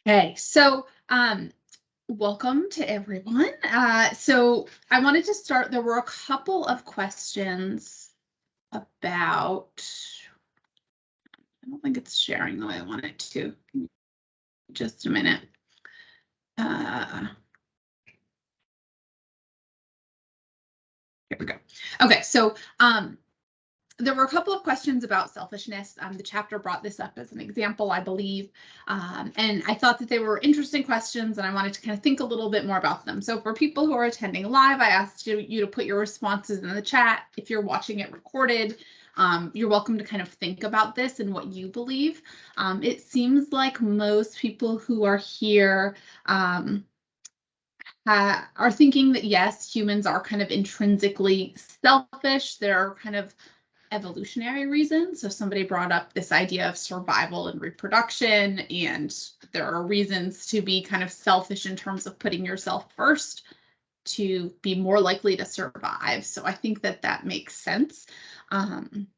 Okay, so welcome to everyone. So I wanted to start, there were a couple of questions about, I don't think it's sharing the way I want it to. Just a minute. Here we go. Okay, so there were a couple of questions about selfishness. The chapter brought this up as an example, I believe. And I thought that they were interesting questions and I wanted to kind of think a little bit more about them. So for people who are attending live, I asked you to put your responses in the chat. If you're watching it recorded, you're welcome to kind of think about this and what you believe. It seems like most people who are here are thinking that yes, humans are kind of intrinsically selfish. They're kind of evolutionary reasons. So somebody brought up this idea of survival and reproduction, and there are reasons to be kind of selfish in terms of putting yourself first to be more likely to survive. So I think that that makes sense. And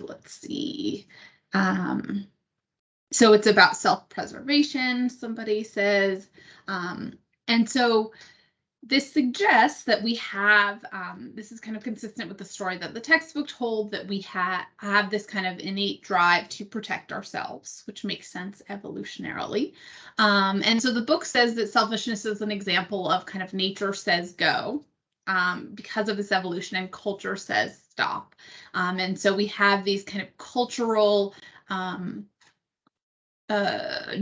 let's see. So it's about self-preservation, somebody says. And so this suggests that we have, this is kind of consistent with the story that the textbook told, that we have this kind of innate drive to protect ourselves, which makes sense evolutionarily. And so the book says that selfishness is an example of kind of nature says go, because of this evolution, and culture says stop. And so we have these kind of cultural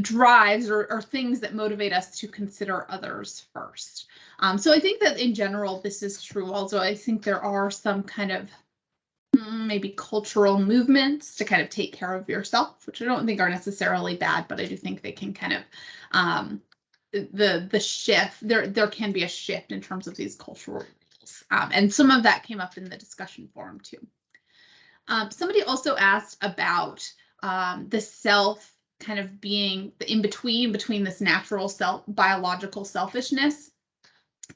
drives or things that motivate us to consider others first. So I think that in general, this is true. Also, I think there are some kind of maybe cultural movements to kind of take care of yourself, which I don't think are necessarily bad, but I do think they can kind of the shift. There can be a shift in terms of these cultural rules, and some of that came up in the discussion forum too. Somebody also asked about the self kind of being the in-between between this natural biological selfishness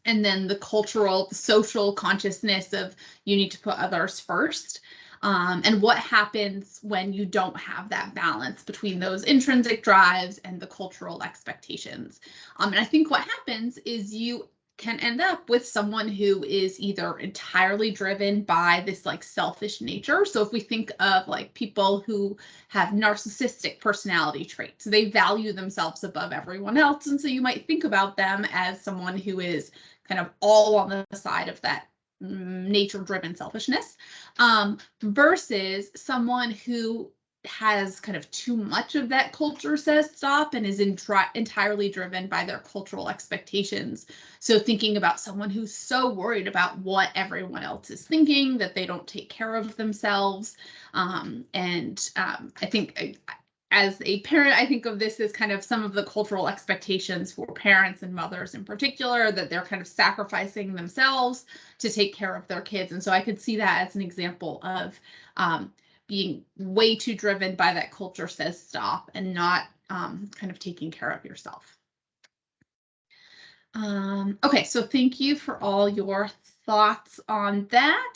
and then the cultural, the social consciousness of you need to put others first. And what happens when you don't have that balance between those intrinsic drives and the cultural expectations. And I think what happens is you can end up with someone who is either entirely driven by this like selfish nature. So if we think of like people who have narcissistic personality traits, they value themselves above everyone else. And so you might think about them as someone who is kind of all on the side of that nature-driven selfishness, versus someone who has kind of too much of that culture says stop and is entirely driven by their cultural expectations. So thinking about someone who's so worried about what everyone else is thinking that they don't take care of themselves. I think as a parent, I think of this as kind of some of the cultural expectations for parents and mothers in particular, that they're kind of sacrificing themselves to take care of their kids. And so I could see that as an example of being way too driven by that culture says stop and not kind of taking care of yourself. Okay, so thank you for all your thoughts on that.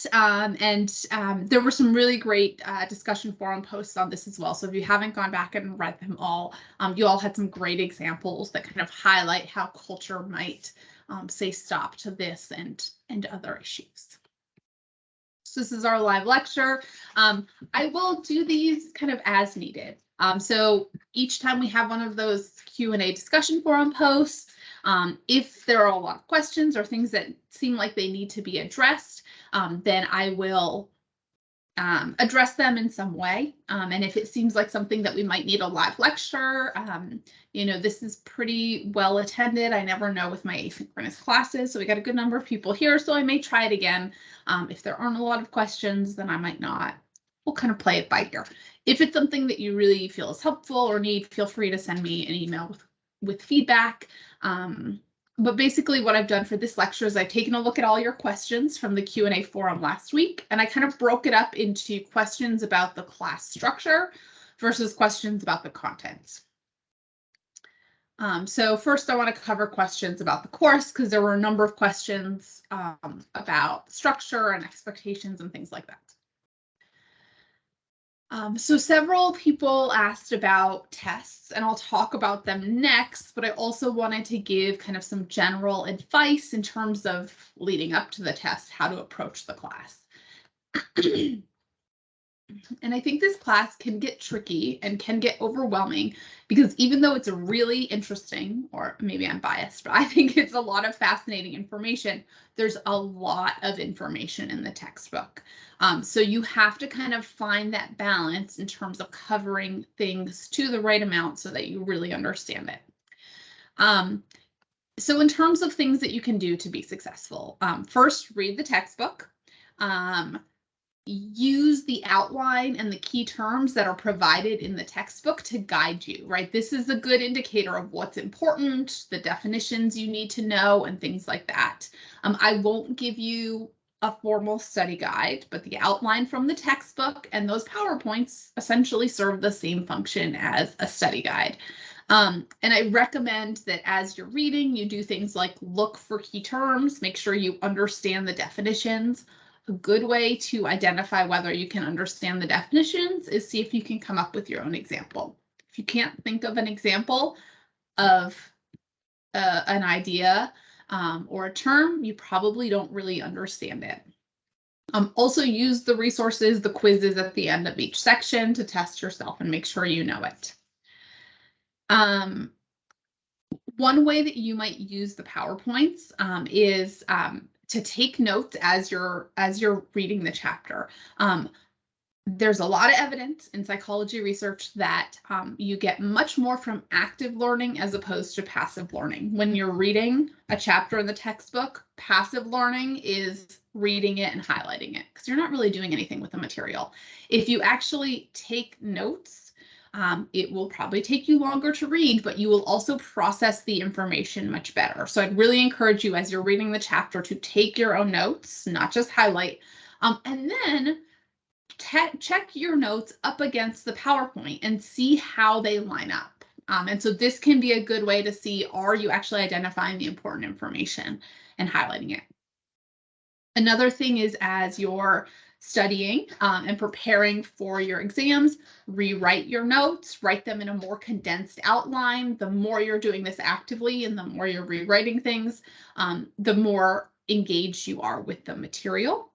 There were some really great discussion forum posts on this as well. So if you haven't gone back and read them all, you all had some great examples that kind of highlight how culture might say stop to this and other issues. So this is our live lecture. I will do these kind of as needed. So each time we have one of those Q&A discussion forum posts, if there are a lot of questions or things that seem like they need to be addressed, then I will address them in some way. And if it seems like something that we might need a live lecture, this is pretty well attended. I never know with my asynchronous classes, so we got a good number of people here, so I may try it again. If there aren't a lot of questions, then I might not. We'll kind of play it by ear. If it's something that you really feel is helpful or need, feel free to send me an email with feedback. But basically what I've done for this lecture is I've taken a look at all your questions from the Q&A forum last week, and I kind of broke it up into questions about the class structure versus questions about the contents. So first I want to cover questions about the course, because there were a number of questions about structure and expectations and things like that. So several people asked about tests, and I'll talk about them next, but I also wanted to give kind of some general advice in terms of leading up to the test, how to approach the class. And I think this class can get tricky and can get overwhelming because even though it's really interesting, or maybe I'm biased, but I think it's a lot of fascinating information, there's a lot of information in the textbook. So you have to kind of find that balance in terms of covering things to the right amount so that you really understand it. So in terms of things that you can do to be successful, first, read the textbook. Use the outline and the key terms that are provided in the textbook to guide you, right? This is a good indicator of what's important, the definitions you need to know, and things like that. I won't give you a formal study guide, but the outline from the textbook and those PowerPoints essentially serve the same function as a study guide. And I recommend that as you're reading, you do things like look for key terms, make sure you understand the definitions. A good way to identify whether you can understand the definitions is see if you can come up with your own example. If you can't think of an example of an idea or a term, you probably don't really understand it. Also use the resources, the quizzes at the end of each section to test yourself and make sure you know it. One way that you might use the PowerPoints is to take notes as you're reading the chapter. There's a lot of evidence in psychology research that you get much more from active learning as opposed to passive learning. When you're reading a chapter in the textbook, passive learning is reading it and highlighting it because you're not really doing anything with the material. If you actually take notes, it will probably take you longer to read, but you will also process the information much better. So I'd really encourage you as you're reading the chapter to take your own notes, not just highlight, and then check your notes up against the PowerPoint and see how they line up. And so this can be a good way to see, are you actually identifying the important information and highlighting it? Another thing is as you're studying and preparing for your exams, rewrite your notes, write them in a more condensed outline. The more you're doing this actively and the more you're rewriting things, the more engaged you are with the material.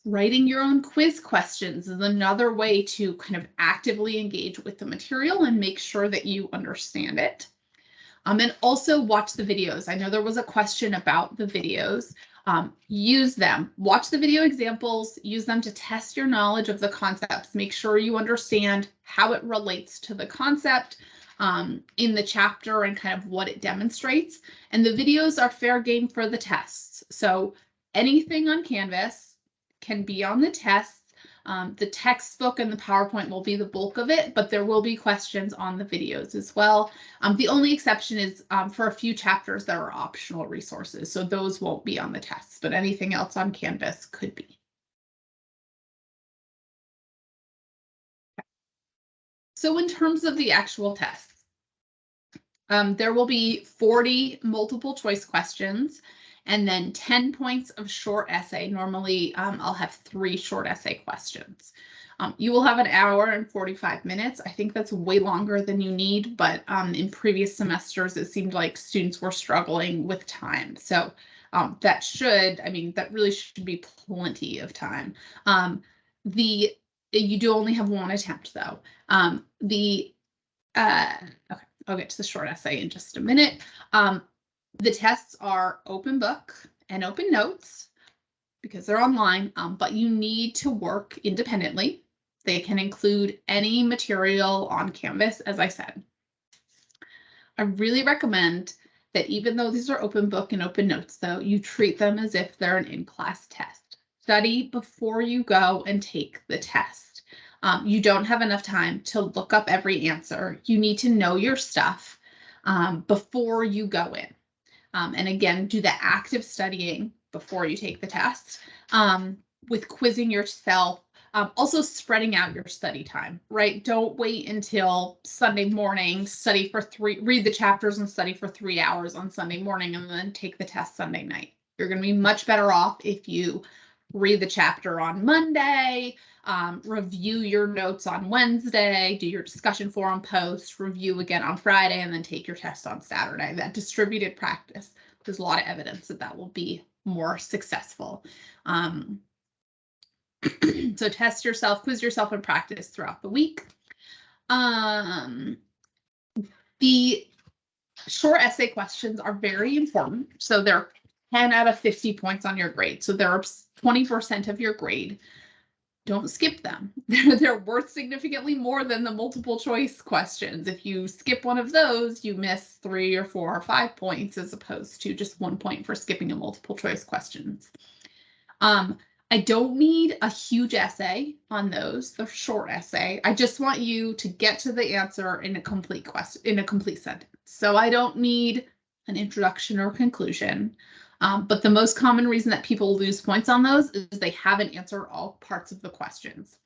Writing your own quiz questions is another way to kind of actively engage with the material and make sure that you understand it. And also watch the videos. I know there was a question about the videos. Use them. Watch the video examples. Use them to test your knowledge of the concepts. Make sure you understand how it relates to the concept in the chapter and kind of what it demonstrates. And the videos are fair game for the tests. So anything on Canvas can be on the tests. The textbook and the PowerPoint will be the bulk of it, but there will be questions on the videos as well. The only exception is for a few chapters there are optional resources, so those won't be on the tests, but anything else on Canvas could be. So in terms of the actual tests, there will be 40 multiple choice questions and then 10 points of short essay. Normally, I'll have 3 short essay questions. You will have an hour and 45 minutes. I think that's way longer than you need, but in previous semesters, it seemed like students were struggling with time. So that really should be plenty of time. You do only have one attempt though. Okay, I'll get to the short essay in just a minute. The tests are open book and open notes because they're online, but you need to work independently. They can include any material on Canvas, as I said. I really recommend that even though these are open book and open notes, though, you treat them as if they're an in-class test. Study before you go and take the test. You don't have enough time to look up every answer. You need to know your stuff before you go in. And again, do the active studying before you take the test with quizzing yourself. Also spreading out your study time, right? Don't wait until Sunday morning, read the chapters and study for 3 hours on Sunday morning and then take the test Sunday night. You're going to be much better off if you read the chapter on Monday, review your notes on Wednesday, do your discussion forum post, review again on Friday, and then take your test on Saturday. That distributed practice, there's a lot of evidence that that will be more successful. So test yourself, quiz yourself, and practice throughout the week. The short essay questions are very important. So they're 10 out of 50 points on your grade. So they're 20% of your grade. Don't skip them. They're worth significantly more than the multiple choice questions. If you skip one of those, you miss 3 or 4 or 5 points as opposed to just 1 point for skipping a multiple choice questions. I don't need a huge essay on those, the short essay. I just want you to get to the answer in a complete sentence. So I don't need an introduction or conclusion. But the most common reason that people lose points on those is they haven't answered all parts of the questions.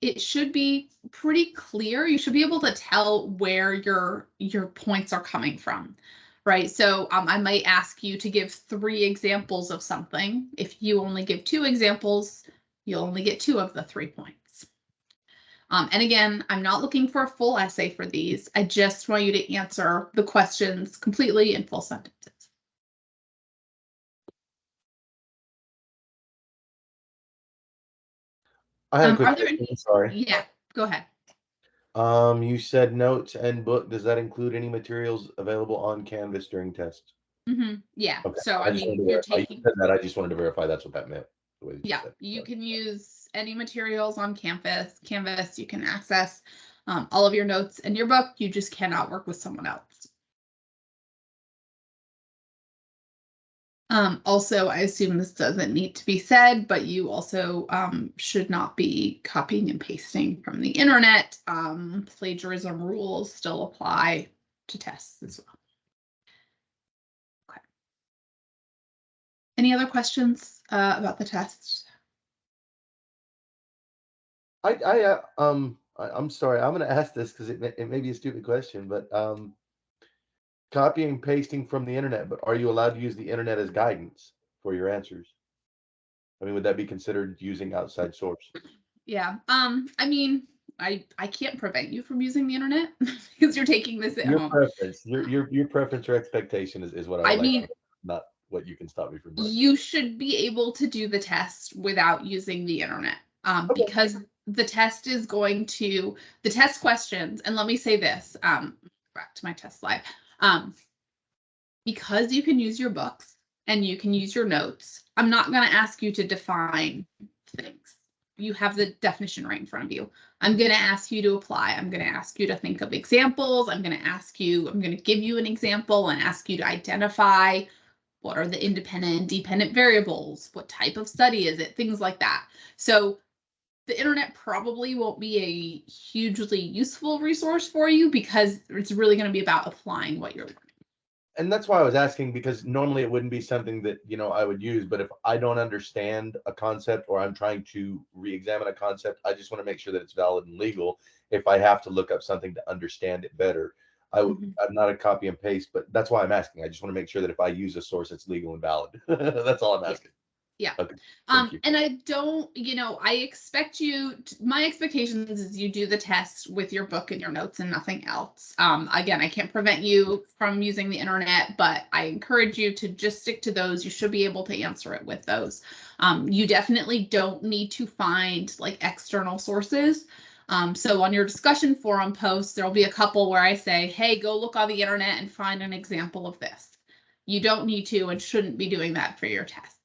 It should be pretty clear. You should be able to tell where your points are coming from, right? So I might ask you to give 3 examples of something. If you only give 2 examples, you'll only get 2 of the 3 points. And again, I'm not looking for a full essay for these. I just want you to answer the questions completely in full sentences. I had a quick Are there question. Sorry. Yeah, go ahead. You said notes and book. Does that include any materials available on Canvas during tests? Yeah. Okay. So I I just wanted mean, to you're verify. You taking. said that. I just wanted to verify that's what that meant. The way that you Yeah, said. you Sorry. can use any materials on Canvas. You can access all of your notes in your book. You just cannot work with someone else. Also, I assume this doesn't need to be said, but you also should not be copying and pasting from the internet. Plagiarism rules still apply to tests as well. Okay. Any other questions about the test? I'm sorry. I'm going to ask this because it may be a stupid question, but copying and pasting from the internet. But are you allowed to use the internet as guidance for your answers? I mean, would that be considered using outside source? Yeah. I mean, I can't prevent you from using the internet because you're taking this at Your home. preference, your preference or expectation is what I would I like to mean, know, not what you can stop me from doing. you should be able to do the test without using the internet Okay. because the test is going to, the test questions, and let me say this, back to my test slide, because you can use your books and you can use your notes, I'm not going to ask you to define things. You have the definition right in front of you. I'm going to ask you to apply. I'm going to ask you to think of examples. I'm going to give you an example and ask you to identify what are the independent and dependent variables, what type of study is it, things like that. So the internet probably won't be a hugely useful resource for you because it's really going to be about applying what you're learning. And that's why I was asking, because normally it wouldn't be something that, I would use, but if I don't understand a concept or I'm trying to re-examine a concept, I just want to make sure that it's valid and legal. If I have to look up something to understand it better, I'm not a copy and paste, but that's why I'm asking. I just want to make sure that if I use a source, it's legal and valid. That's all I'm asking. Yeah. Okay. Thank you. And I don't, I expect my expectations is you do the test with your book and your notes and nothing else. Again, I can't prevent you from using the internet, but I encourage you to just stick to those. You should be able to answer it with those. You definitely don't need to find like external sources. So on your discussion forum posts, there'll be a couple where I say, hey, go look on the internet and find an example of this. You don't need to and shouldn't be doing that for your test.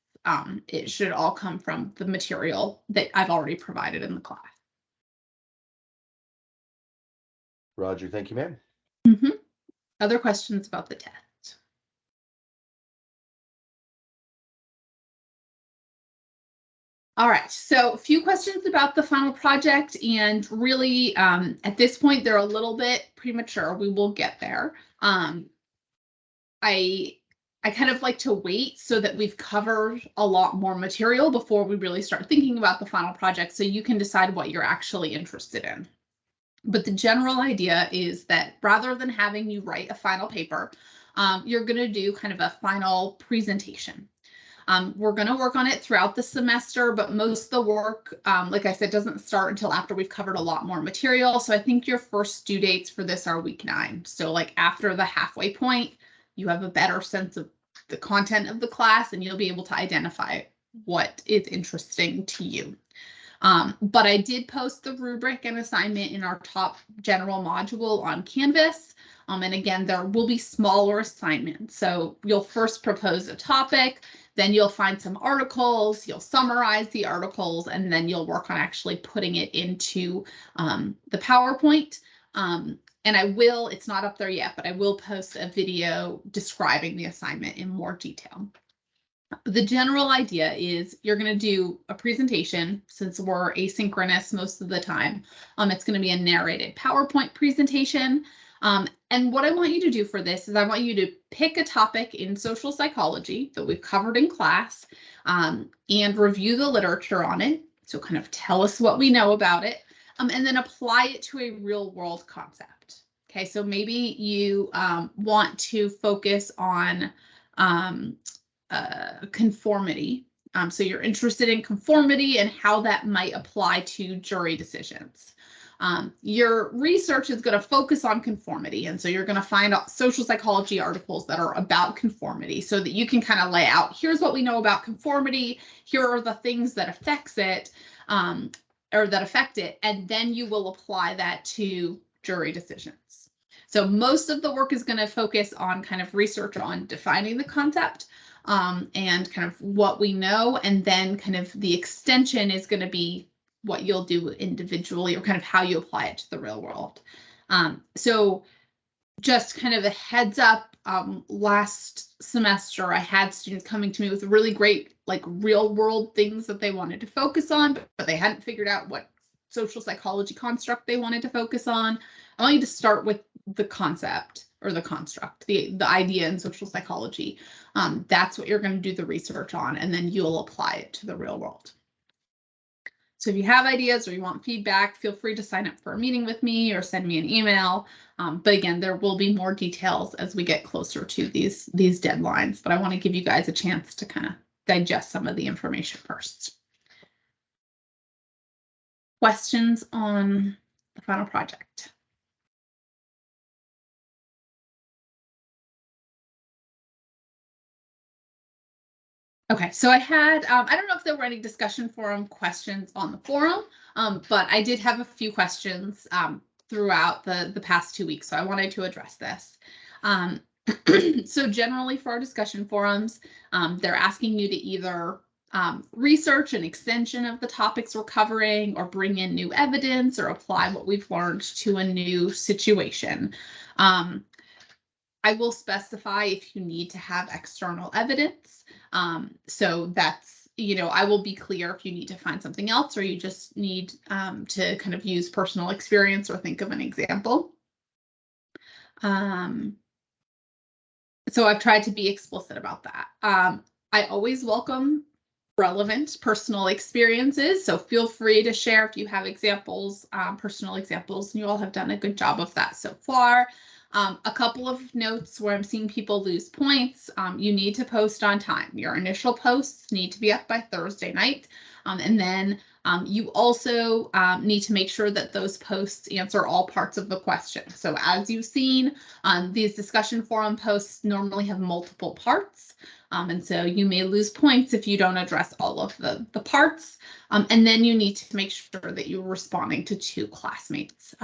It should all come from the material that I've already provided in the class. Roger. Thank you, ma'am. Other questions about the test? All right, so a few questions about the final project, and really at this point, they're a little bit premature. We will get there. I kind of like to wait so that we've covered a lot more material before we really start thinking about the final project so you can decide what you're actually interested in. But the general idea is that rather than having you write a final paper, you're going to do kind of a final presentation. We're going to work on it throughout the semester, but most of the work, like I said, doesn't start until after we've covered a lot more material. So I think your first due dates for this are week 9. So like after the halfway point, you have a better sense of the content of the class and you'll be able to identify what is interesting to you. But I did post the rubric and assignment in our top general module on Canvas. And again, there will be smaller assignments. So you'll first propose a topic, then you'll find some articles, you'll summarize the articles, and then you'll work on actually putting it into the PowerPoint. And it's not up there yet, but I will post a video describing the assignment in more detail. The general idea is you're going to do a presentation. Since we're asynchronous most of the time, it's going to be a narrated PowerPoint presentation. And what I want you to do for this is I want you to pick a topic in social psychology that we've covered in class and review the literature on it. So kind of tell us what we know about it and then apply it to a real world concept. Okay, so maybe you want to focus on conformity. So you're interested in conformity and how that might apply to jury decisions. Your research is going to focus on conformity. And so you're going to find social psychology articles that are about conformity so that you can kind of lay out, here's what we know about conformity. Here are the things that affect it. And then you will apply that to jury decisions. So most of the work is going to focus on kind of research on defining the concept and kind of what we know. And then kind of the extension is going to be what you'll do individually or kind of how you apply it to the real world. So just kind of a heads up, last semester, I had students coming to me with really great, like real world things that they wanted to focus on, but they hadn't figured out what social psychology construct they wanted to focus on. I want you to start with the concept or the construct, the idea in social psychology. That's what you're going to do the research on, and then you'll apply it to the real world. So if you have ideas or you want feedback, feel free to sign up for a meeting with me or send me an email. But again, there will be more details as we get closer to these deadlines, but I want to give you guys a chance to kind of digest some of the information first. Questions on the final project? Okay, so I had, I don't know if there were any discussion forum questions on the forum, but I did have a few questions throughout the past 2 weeks, so I wanted to address this. So generally for our discussion forums, they're asking you to either research an extension of the topics we're covering or bring in new evidence or apply what we've learned to a new situation. I will specify if you need to have external evidence. So that's, I will be clear if you need to find something else or you just need to kind of use personal experience or think of an example. So I've tried to be explicit about that. I always welcome relevant personal experiences. So feel free to share if you have examples, personal examples, and you all have done a good job of that so far. A couple of notes where I'm seeing people lose points. You need to post on time. Your initial posts need to be up by Thursday night. And then you also need to make sure that those posts answer all parts of the question. So as you've seen, these discussion forum posts normally have multiple parts. And so you may lose points if you don't address all of the parts. And then you need to make sure that you're responding to 2 classmates.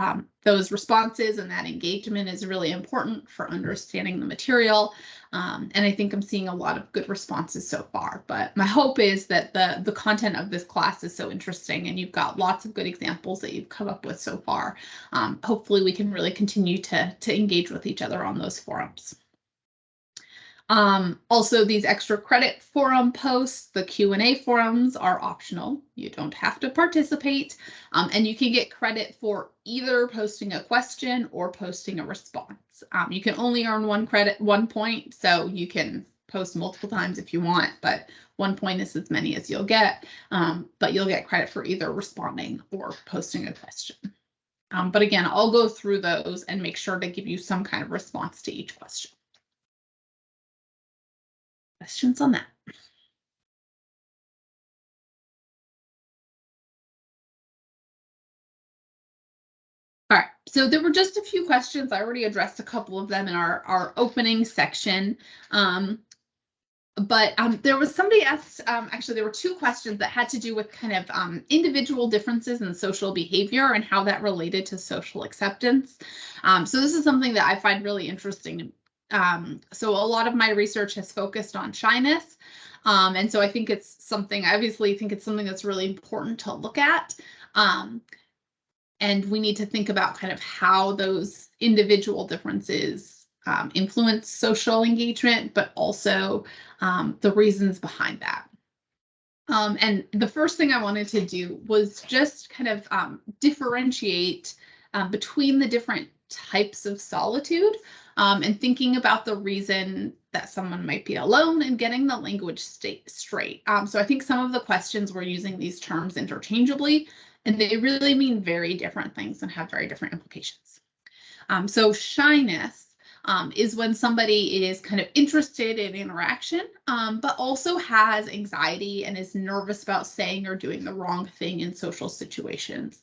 Those responses and that engagement is really important for understanding the material. And I think I'm seeing a lot of good responses so far. But my hope is that the content of this class is so interesting and you've got lots of good examples that you've come up with so far. Hopefully we can really continue to engage with each other on those forums. Also, these extra credit forum posts, the Q&A forums are optional. You don't have to participate, and you can get credit for either posting a question or posting a response. You can only earn 1 point, so you can post multiple times if you want, but 1 point is as many as you'll get, but you'll get credit for either responding or posting a question. But again, I'll go through those and make sure to give you some kind of response to each question. Questions on that? So there were just a few questions. I already addressed a couple of them in our opening section. But there was somebody asked, actually, there were two questions that had to do with kind of individual differences in social behavior and how that related to social acceptance. So this is something that I find really interesting. So a lot of my research has focused on shyness. And so I think it's something, I obviously think it's something that's really important to look at. And we need to think about kind of how those individual differences influence social engagement, but also the reasons behind that. And the first thing I wanted to do was just kind of differentiate between the different types of solitude and thinking about the reason that someone might be alone and getting the language straight. So I think some of the questions were using these terms interchangeably, and they really mean very different things and have very different implications. So shyness is when somebody is kind of interested in interaction, but also has anxiety and is nervous about saying or doing the wrong thing in social situations.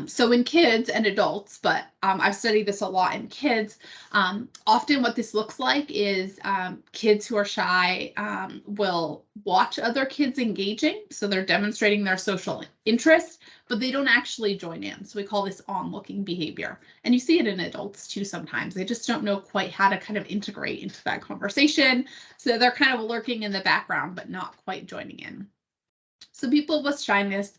So in kids and adults, but I've studied this a lot in kids, often what this looks like is kids who are shy will watch other kids engaging. So they're demonstrating their social interest, but they don't actually join in. So we call this onlooking behavior. And you see it in adults too sometimes. They just don't know quite how to kind of integrate into that conversation. So they're kind of lurking in the background, but not quite joining in. So people with shyness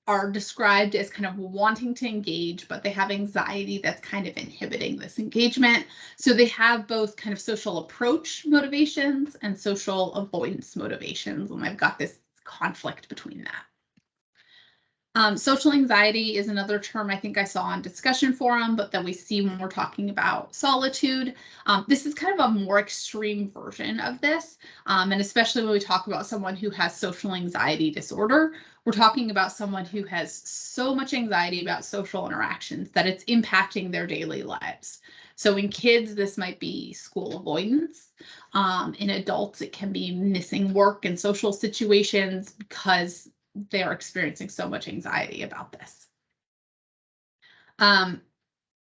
are described as kind of wanting to engage, but they have anxiety that's kind of inhibiting this engagement. So they have both kind of social approach motivations and social avoidance motivations. And I've got this conflict between that. Social anxiety is another term I think I saw on discussion forum, but that we see when we're talking about solitude. This is kind of a more extreme version of this. And especially when we talk about someone who has social anxiety disorder, we're talking about someone who has so much anxiety about social interactions that it's impacting their daily lives. So in kids, this might be school avoidance. In adults, it can be missing work and social situations because they're experiencing so much anxiety about this.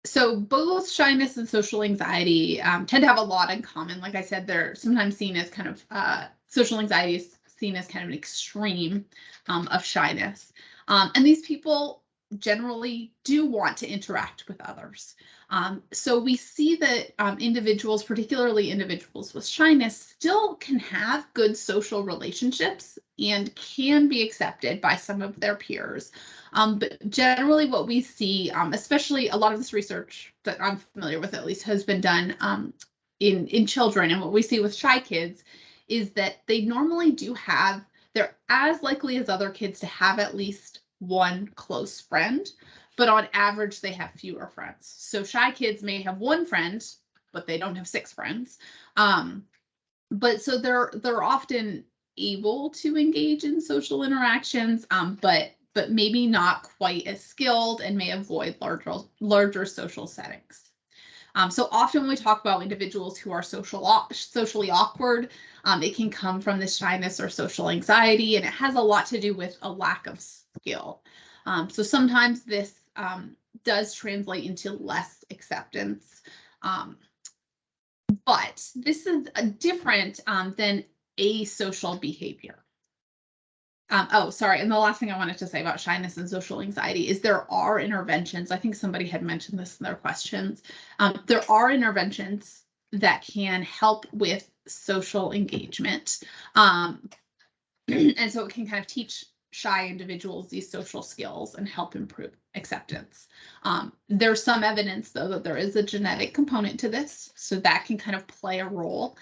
So both shyness and social anxiety tend to have a lot in common. Like I said, they're sometimes seen as kind of social anxiety is seen as kind of an extreme of shyness. And these people generally do want to interact with others. So we see that individuals, particularly individuals with shyness, still can have good social relationships and can be accepted by some of their peers. But generally what we see, especially a lot of this research that I'm familiar with at least has been done in children, and what we see with shy kids is that they normally do have, they're as likely as other kids to have at least one close friend, but on average they have fewer friends. So shy kids may have one friend, but they don't have 6 friends. But so they're often able to engage in social interactions, but maybe not quite as skilled and may avoid larger social settings. So often when we talk about individuals who are socially awkward, it can come from this shyness or social anxiety, and it has a lot to do with a lack of skill. So sometimes this does translate into less acceptance. But this is different than asocial behavior. Oh, sorry. And the last thing I wanted to say about shyness and social anxiety is there are interventions. I think somebody had mentioned this in their questions. There are interventions that can help with social engagement. And so it can kind of teach shy individuals these social skills and help improve acceptance. There's some evidence, though, that there is a genetic component to this, so that can kind of play a role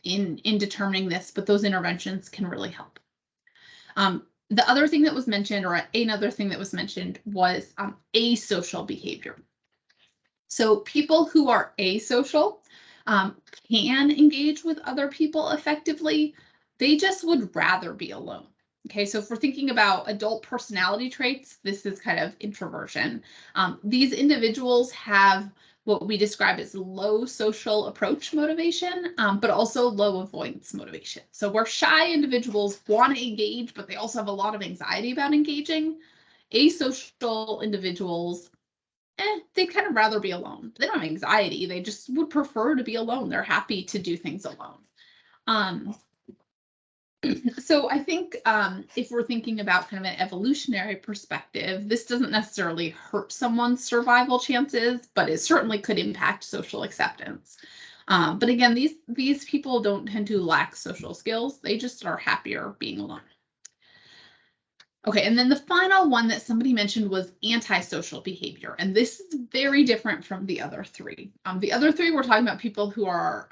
in determining this, but those interventions can really help. The other thing that was mentioned, or another thing that was mentioned, was asocial behavior. So people who are asocial can engage with other people effectively. They just would rather be alone. Okay, so if we're thinking about adult personality traits, this is kind of introversion. These individuals have what we describe as low social approach motivation, but also low avoidance motivation. So where shy individuals want to engage, but they also have a lot of anxiety about engaging, asocial individuals they'd kind of rather be alone. They don't have anxiety. They just would prefer to be alone. They're happy to do things alone. Um, so I think if we're thinking about kind of an evolutionary perspective, this doesn't necessarily hurt someone's survival chances, but it certainly could impact social acceptance. But again, these people don't tend to lack social skills. They just are happier being alone. Okay, and then the final one that somebody mentioned was antisocial behavior. And this is very different from the other three. The other three, we're talking about people who are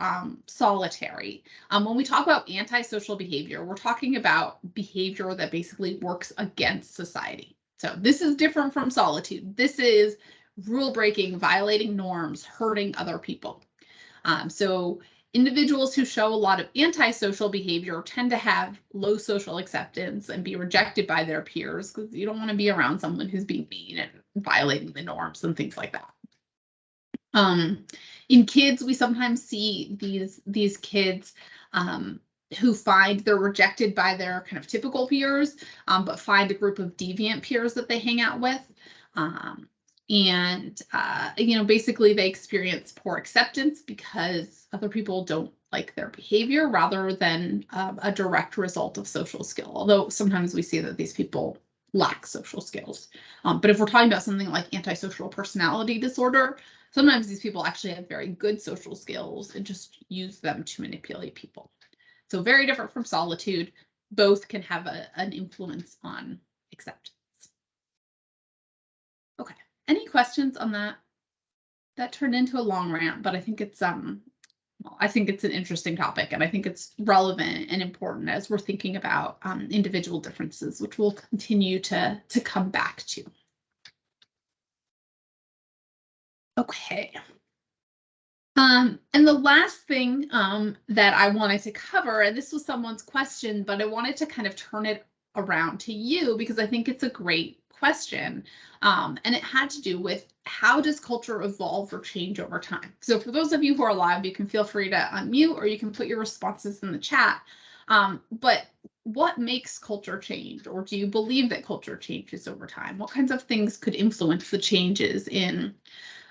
solitary. When we talk about antisocial behavior, we're talking about behavior that basically works against society. So this is different from solitude. This is rule breaking, violating norms, hurting other people. So individuals who show a lot of antisocial behavior tend to have low social acceptance and be rejected by their peers because you don't want to be around someone who's being mean and violating the norms and things like that. In kids, we sometimes see these kids who find they're rejected by their kind of typical peers, but find a group of deviant peers that they hang out with. Basically they experience poor acceptance because other people don't like their behavior rather than a direct result of social skill. Although sometimes we see that these people lack social skills. But if we're talking about something like antisocial personality disorder, sometimes these people actually have very good social skills and just use them to manipulate people. So very different from solitude. Both can have an influence on acceptance. Okay. Any questions on that? That turned into a long rant, but I think it's an interesting topic, and I think it's relevant and important as we're thinking about individual differences, which we'll continue to come back to. Okay. And the last thing that I wanted to cover, and this was someone's question, but I wanted to kind of turn it around to you because I think it's a great question. And it had to do with how does culture evolve or change over time? So for those of you who are live, you can feel free to unmute or you can put your responses in the chat. But what makes culture change? Or do you believe that culture changes over time? What kinds of things could influence the changes in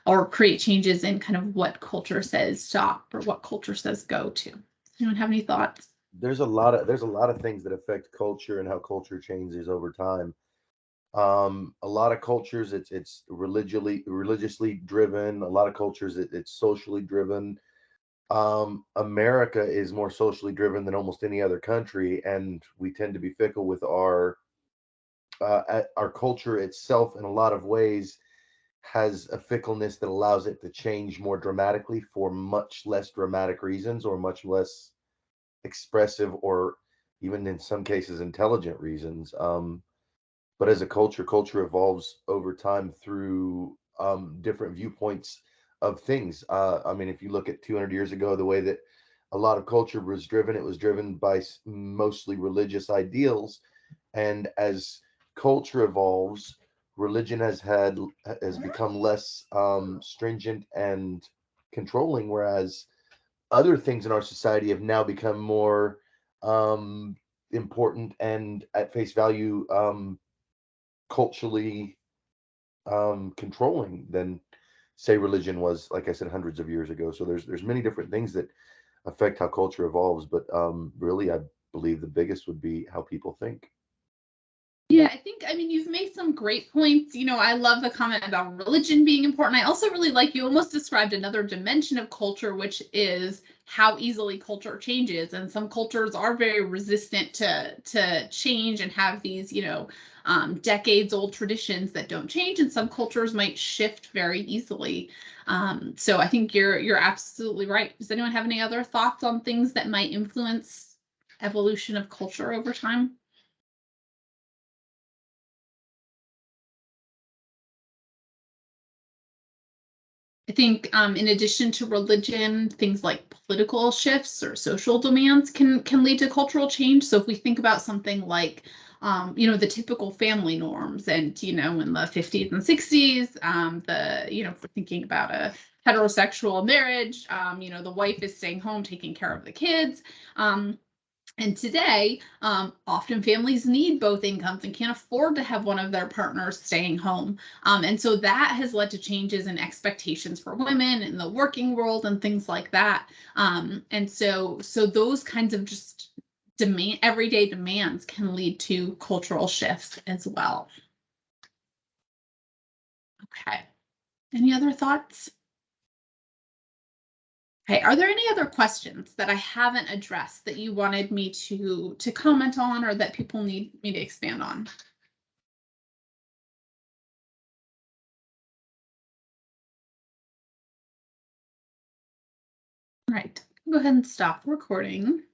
or create changes in kind of what culture says stop or what culture says go to? Anyone have any thoughts? There's a lot of things that affect culture and how culture changes over time. A lot of cultures it's religiously driven. A lot of cultures it's socially driven. America is more socially driven than almost any other country, and we tend to be fickle with our culture itself in a lot of ways has a fickleness that allows it to change more dramatically for much less dramatic reasons or much less expressive or even in some cases intelligent reasons. But as a culture evolves over time through different viewpoints of things. I mean, if you look at 200 years ago, the way that a lot of culture was driven, it was driven by mostly religious ideals. And as culture evolves, religion has become less stringent and controlling, whereas other things in our society have now become more important and at face value culturally controlling than say religion was, like I said, hundreds of years ago. So there's many different things that affect how culture evolves, but really I believe the biggest would be how people think. Yeah, I mean, you've made some great points. I love the comment about religion being important. I also really like you almost described another dimension of culture, which is how easily culture changes. And some cultures are very resistant to change and have these, decades old traditions that don't change. And some cultures might shift very easily. So I think you're absolutely right. Does anyone have any other thoughts on things that might influence evolution of culture over time? I think in addition to religion, things like political shifts or social demands can lead to cultural change. So if we think about something like, the typical family norms, and in the 50s and 60s, if we're thinking about a heterosexual marriage, the wife is staying home taking care of the kids. And today, often families need both incomes and can't afford to have one of their partners staying home. And so that has led to changes in expectations for women in the working world and things like that. And so those kinds of just everyday demands can lead to cultural shifts as well. Okay. Any other thoughts? Okay, are there any other questions that I haven't addressed that you wanted me to comment on or that people need me to expand on? All right, go ahead and stop recording.